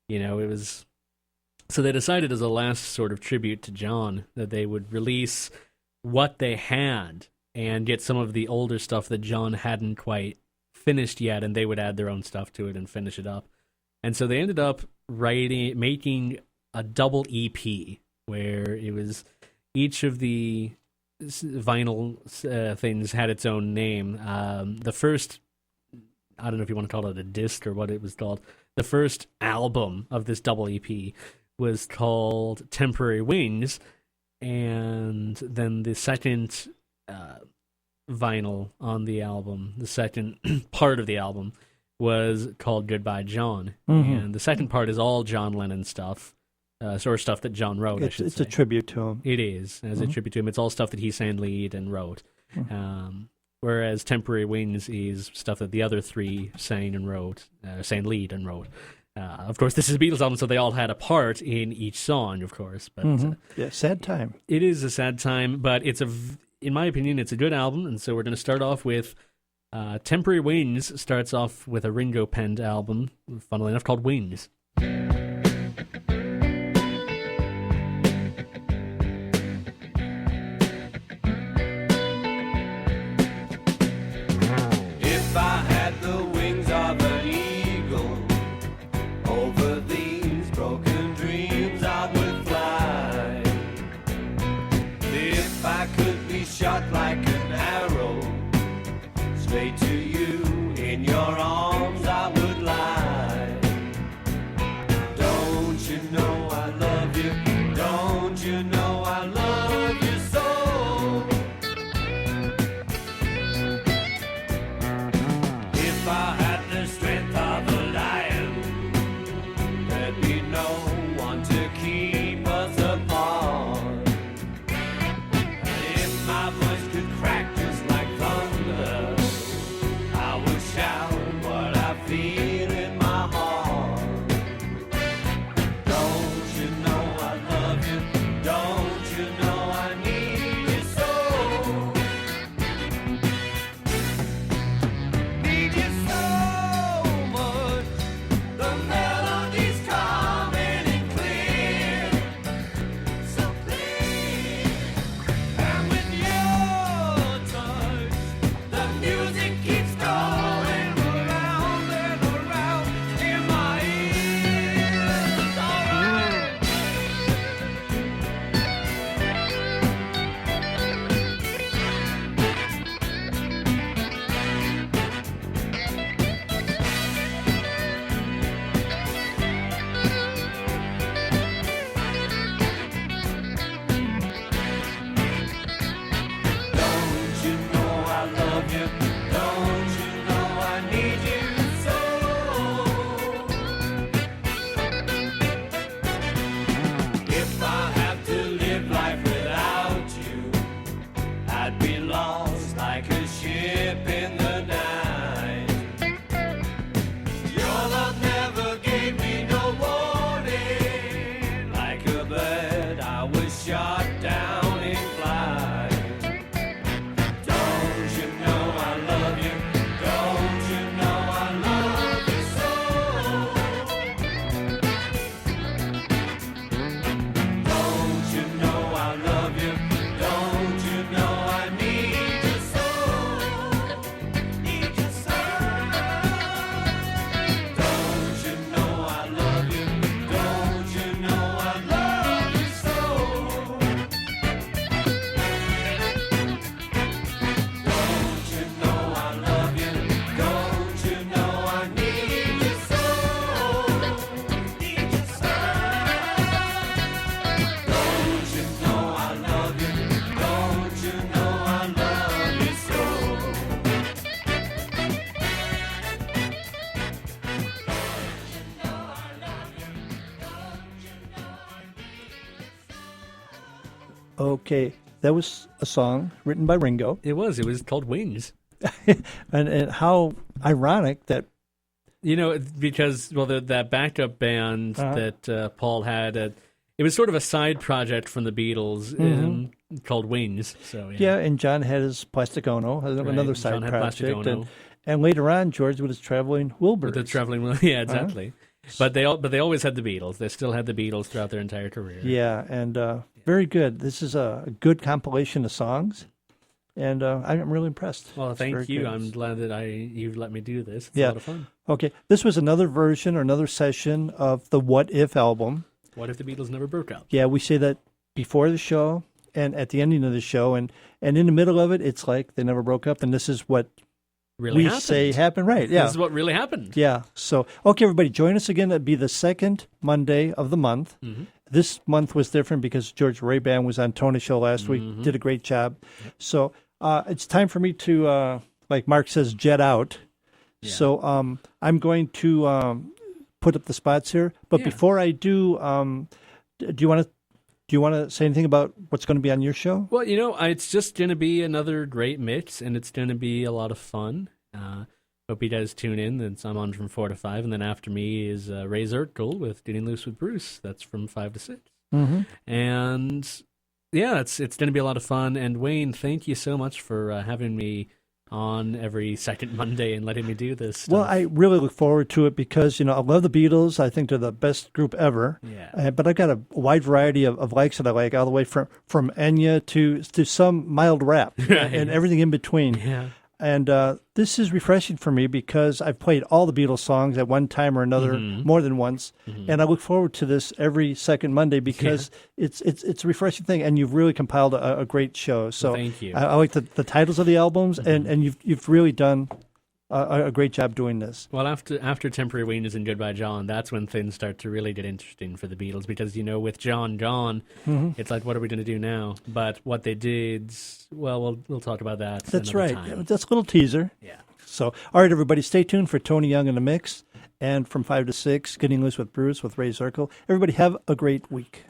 It was... So they decided as a last sort of tribute to John that they would release what they had and get some of the older stuff that John hadn't quite finished yet, and they would add their own stuff to it and finish it up. And so they ended up making a double EP where it was each of the vinyl things had its own name. The first, I don't know if you want to call it a disc or what it was called, the first album of this double EP was called Temporary Wings, and then the second vinyl on the album, the second part of the album, was called Goodbye John. Mm-hmm. And the second part is all John Lennon stuff, sort of stuff that John wrote, I should say. It's a tribute to him. It is, as a tribute to him. It's all stuff that he sang lead and wrote. Mm-hmm. Whereas Temporary Wings is stuff that the other three sang lead and wrote. Of course, this is a Beatles album, so they all had a part in each song, of course. But sad time. It is a sad time, but in my opinion, it's a good album, and so we're going to start off with Temporary Wings. Starts off with a Ringo penned album, funnily enough, called Wings. If I had the wings of an eagle, over these broken dreams I would fly. If I could be shot like an arrow, straight to you, in your arms I would lie. Don't you know I love you? Don't you know I love you so? If I had the strength of a lion, there'd be no one to keep us apart. If my voice could crack just like thunder, I would shout what I feel in my heart. Don't you know I love you? Don't you know I need you so? Need you so much. The melody's coming in clear, so clear. And with your touch, the music keeps going around and around in my ears. Alright. Don't you know I love you? Don't you know I need you so? If I have to live life without you, I'd be lost like a ship in the night. Your love never gave me no warning. Like a bird, I was shot down in flight. Don't you know I love you? Don't you know I love you so? Don't you know I love you? Don't you know I need you so? Need you so? Don't you know I love you? Don't you know I love you so? Don't you know I love you? Don't you know I need you so? Need you so? Don't you know I love you? Don't you know I love you so? Okay, that was a song written by Ringo. It was called Wings. and how ironic that Because, that backup band that Paul had, it was sort of a side project from the Beatles called Wings. So and John had his Plastic Ono, another side John had Plastic project, Ono. and later on George with his Traveling Wilburys. With the traveling, yeah, exactly. But they always had the Beatles. They still had the Beatles throughout their entire career. Yeah, and very good. This is a good compilation of songs, and I'm really impressed. Well, It's thank very you. good. I'm glad that you've let me do this. It's a Yeah. lot of fun. Okay, this was another version or another session of the What If album. What if the Beatles never broke up? Yeah, we say that before the show and at the ending of the show, and in the middle of it, it's like they never broke up, and this is what Really we happened. say happened. Right, yeah. This is what really happened. Yeah, so, okay, everybody, join us again. It'll be the second Monday of the month. Mm-hmm. This month was different because George Ray-Ban was on Tony's show last week, did a great job. So it's time for me to, like Mark says, jet out. Yeah. So I'm going to put up the spots here. But Yeah. before I do you want to say anything about what's going to be on your show? Well, it's just going to be another great mix, and it's going to be a lot of fun. Hope you guys tune in. And I'm on from 4 to 5, and then after me is Ray Zirkle with Getting Loose with Bruce. That's from 5 to 6. Mm-hmm. And yeah, it's going to be a lot of fun. And Wayne, thank you so much for having me on every second Monday and letting me do this stuff. Well, I really look forward to it because, I love the Beatles. I think they're the best group ever. Yeah. But I've got a wide variety of likes that I like, all the way from Enya to some mild rap and everything in between. Yeah. And this is refreshing for me because I've played all the Beatles songs at one time or another, more than once, and I look forward to this every second Monday because it's a refreshing thing, and you've really compiled a great show. So thank you. I like the titles of the albums, and you've really done a great job doing this. Well, after Temporary Weakness and Goodbye John, that's when things start to really get interesting for the Beatles because, with John gone, it's like, what are we going to do now? But what they did, well, we'll talk about that. That's another right. time. That's a little teaser. Yeah. So, all right, everybody, stay tuned for Tony Young in the Mix, and from 5 to 6, Getting Loose with Bruce with Ray Zirkle. Everybody have a great week.